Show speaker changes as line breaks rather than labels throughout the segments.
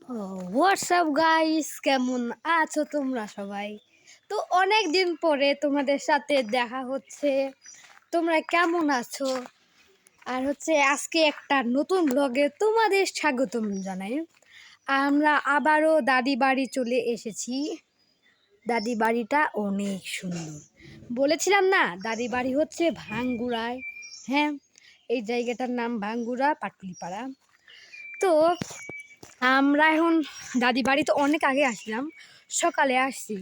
WhatsApp guys, কেমন আছো তোমরা সবাই? তো অনেক দিন পরে তোমাদের সাথে দেখা হচ্ছে। তোমরা কেমন আছো? আর আজকে একটা নতুন ব্লগে তোমাদের স্বাগতম জানাই। আমরা আবারও দাদি বাড়ি চলে এসেছি। দাদি বাড়িটা অনেক সুন্দর। বলেছিলাম না, দাদি বাড়ি হচ্ছে ভাঙ্গুড়ায়। হ্যাঁ, এই জায়গাটার নাম ভাঙ্গুড়া পাটুলিপাড়া। তো আমরা এখন দাদি বাড়িতে অনেক আগে আসলাম, সকালে আসছি।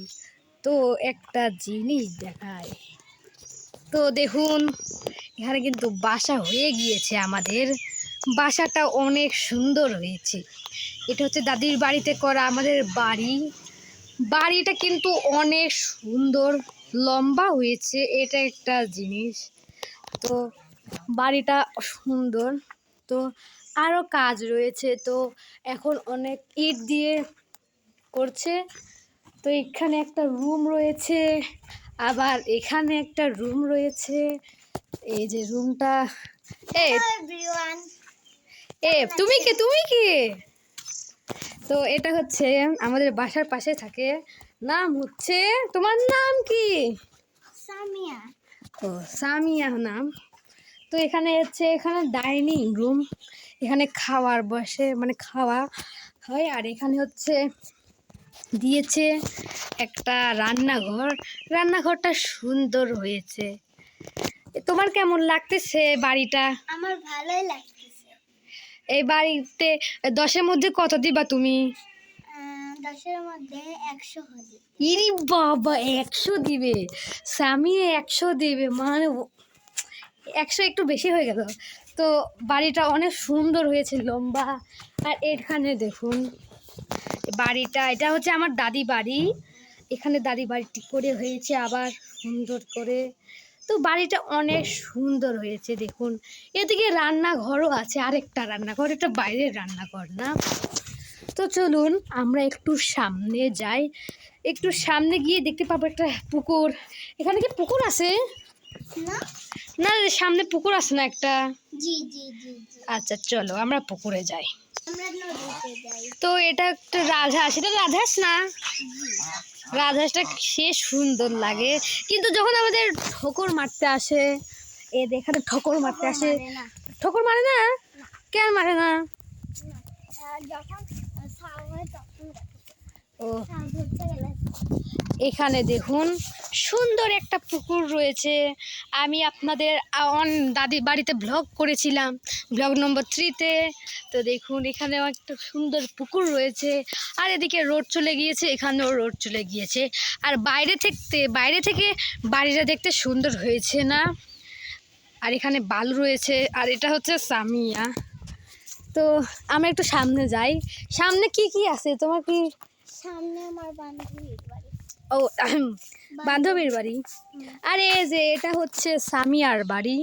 তো একটা জিনিস দেখায়। তো দেখুন, এখানে কিন্তু বাসা হয়ে গিয়েছে। আমাদের বাসাটা অনেক সুন্দর হয়েছে। এটা হচ্ছে দাদির বাড়িতে করা আমাদের বাড়ি। বাড়িটা কিন্তু অনেক সুন্দর, লম্বা হয়েছে, এটা একটা জিনিস। তো বাড়িটা সুন্দর। তো আরও কাজ রয়েছে। তো এখন অনেক ইট দিয়ে করছে। তো এখানে একটা রুম রয়েছে, আবার এখানে একটা রুম রয়েছে। এই যে রুমটা, তুমি কে? তো এটা হচ্ছে আমাদের বাসার পাশে থাকে। নাম হচ্ছে, তোমার নাম কি?
সামিয়া।
ও, সামিয়া নাম। তো এখানে ডাইনিং রুম। এখানে খাওয়ার বসে, মানে খাওয়া হয়। আর এখানে দিয়েছে একটা রান্নাঘর। রান্নাঘরটা সুন্দর হয়েছে। তোমার কেমন লাগতেছে বাড়িটা?
আমার ভালোই লাগতেছে।
এই বাড়িতে 10-এর মধ্যে কত দিবা তুমি?
10-এর মধ্যে 100 হবে।
ইরি বাবা, 100 দিবে? স্বামী 100 দিবে মানে 100 একটু বেশি হয়ে গেল। তো বাড়িটা অনেক সুন্দর হয়েছে, লম্বা। আর এখানে দেখুন বাড়িটা, এটা হচ্ছে আমার দাদি বাড়ি। এখানে দাদি বাড়িটি করে হয়েছে আবার সুন্দর করে। তো বাড়িটা অনেক সুন্দর হয়েছে। দেখুন, এদিকে রান্নাঘরও আছে, আরেকটা রান্নাঘর। এটা বাইরের রান্নাঘর না। তো চলুন আমরা একটু সামনে যাই। একটু সামনে গিয়ে দেখতে পাবো একটা পুকুর। এখানে কি পুকুর আছে?
না
না, সামনে পুকুর আছে না একটা?
জি জি জি জি।
আচ্ছা, চলো আমরা পুকুরে যাই।
আমরা নদীতে যাই।
তো এটা একটা রাজহাঁস। এটা রাজহাঁস না? রাজহাঁসটা সে সুন্দর লাগে, কিন্তু যখন আমাদের ঠোকর মারতে আসে, এখানে ঠোকর মারতে আসে। ঠোকর মারে না? কেন মারে না?
যখন তখন
ও, এখানে দেখুন সুন্দর একটা পুকুর রয়েছে। আমি আপনাদের দাদি বাড়িতে ব্লগ করেছিলাম, ব্লগ নম্বর 3-তে। তো দেখুন এখানেও একটা সুন্দর পুকুর রয়েছে। আর এদিকে রোড চলে গিয়েছে, এখানেও রোড চলে গিয়েছে। আর বাইরে থেকে বাড়িটা দেখতে সুন্দর হয়েছে না? আর এখানে বালু রয়েছে। আর এটা হচ্ছে সামিয়া। তো আমরা একটু সামনে যাই। সামনে কি কি আছে তোমার কি?
সামনে আমার বান্ধবীর বাড়ি।
ও, বান্ধবীর বাড়ি। আরে যে এটা হচ্ছে সামিয়ার বাড়ি।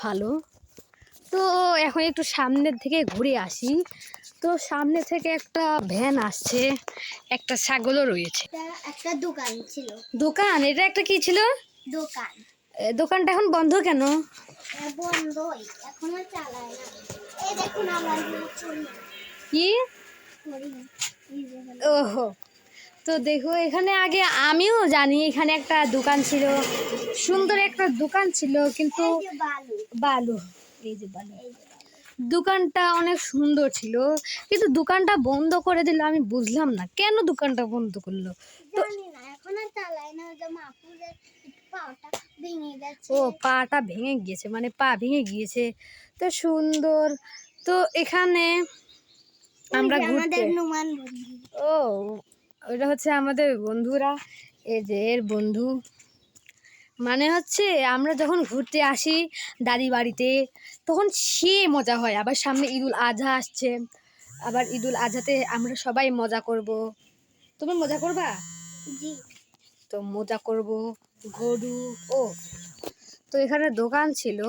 ভালো। তো এখন একটু সামনের থেকে ঘুরে আসি। তো সামনে থেকে একটা ভ্যান আসছে, একটা ছাগলও রয়েছে।
একটা দোকান ছিল।
দোকান? এটা একটা কি ছিল?
দোকান।
দোকানটা এখন বন্ধ কেন?
বন্ধই, এখনো চালায় না। এই দেখুন আমার
কি? ওহো, তো দেখো এখানে আগে আমিও জানি এখানে একটা দোকান ছিল, সুন্দর একটা দোকান ছিল, কিন্তু বালু। এই যে বালু। দোকানটা অনেক সুন্দর ছিল, কিন্তু দোকানটা বন্ধ করে দিল। আমি বুঝলাম না কেন দোকানটা বন্ধ করলো। তো ও, পাটা ভেঙে গিয়েছে, মানে পা ভেঙে গিয়েছে। তো সুন্দর। তো এখানে আমরা ঘুরতে, ও ওটা হচ্ছে আমাদের বন্ধুরা। এই যে এর বন্ধু, মানে আমরা যখন ঘুরতে আসি দাদি বাড়িতে, তখন সে মজা হয়। আবার সামনে ঈদুল আজহা আসছে, আবার ঈদুল আজহাতে আমরা সবাই মজা করব। তুমি মজা করবা?
জি।
তো মজা করব। গরু, ও তো এখানে দোকান ছিল।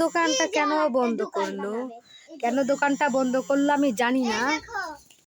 দোকানটা কেন বন্ধ করলো? কেন দোকানটা বন্ধ করলো আমি জানি না।